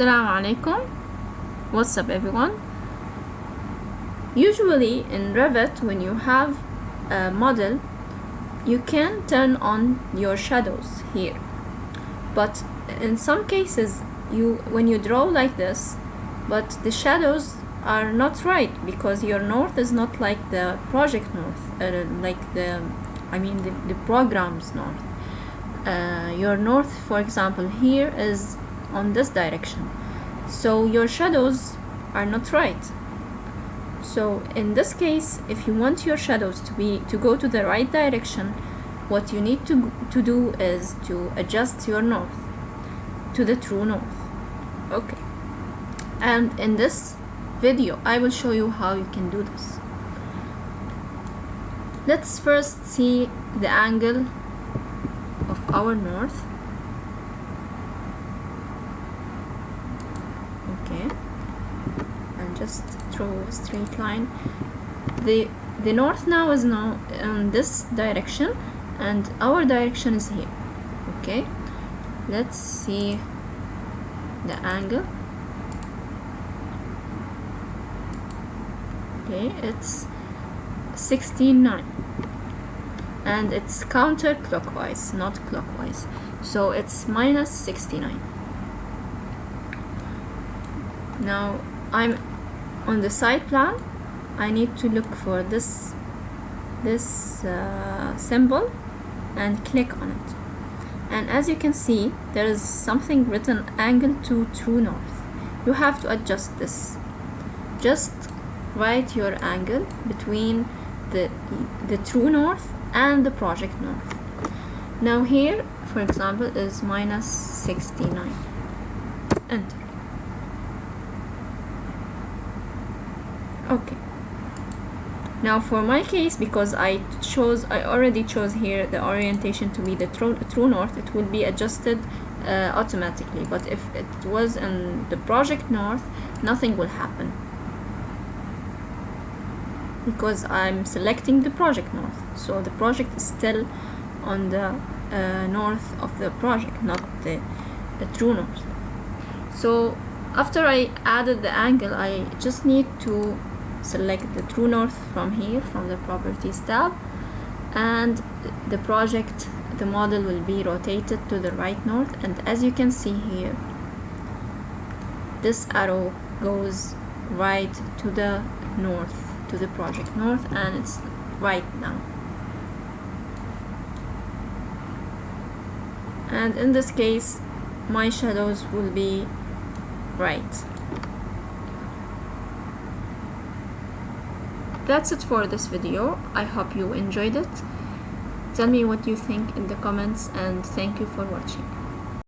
Assalamu alaikum. What's up everyone? Usually in Revit, when you have a model, you can turn on your shadows here, but in some cases when you draw like this, but the shadows are not right because your north is not like the project north, the program's north. Your north, for example, here is on this direction, so your shadows are not right. So in this case, if you want your shadows to go to the right direction, what you need to do is to adjust your north to the true north. Okay, and in this video I will show you how you can do this. Let's first see the angle of our north. Okay, and just draw a straight line. The north now is now in this direction and our direction is here. Okay, let's see the angle. Okay, it's 16.9 and it's counterclockwise, not clockwise, so it's minus 69. Now I'm on the side plan. I need to look for this symbol and click on it, and as you can see there is something written angle to true north. You have to adjust this. Just write your angle between the true north and the project north. Now here, for example, is minus 69. Enter. Okay, now for my case, because I already chose here the orientation to be the true north, it will be adjusted automatically, but if it was in the project north, nothing will happen because I'm selecting the project north, so the project is still on the north of the project, not the true north. So after I added the angle, I just need to select the true north from here, from the properties tab, and the model will be rotated to the right north. And as you can see here, this arrow goes right to the north, to the project north, and it's right now. And in this case, my shadows will be right. That's it for this video. I hope you enjoyed it. Tell me what you think in the comments, and thank you for watching.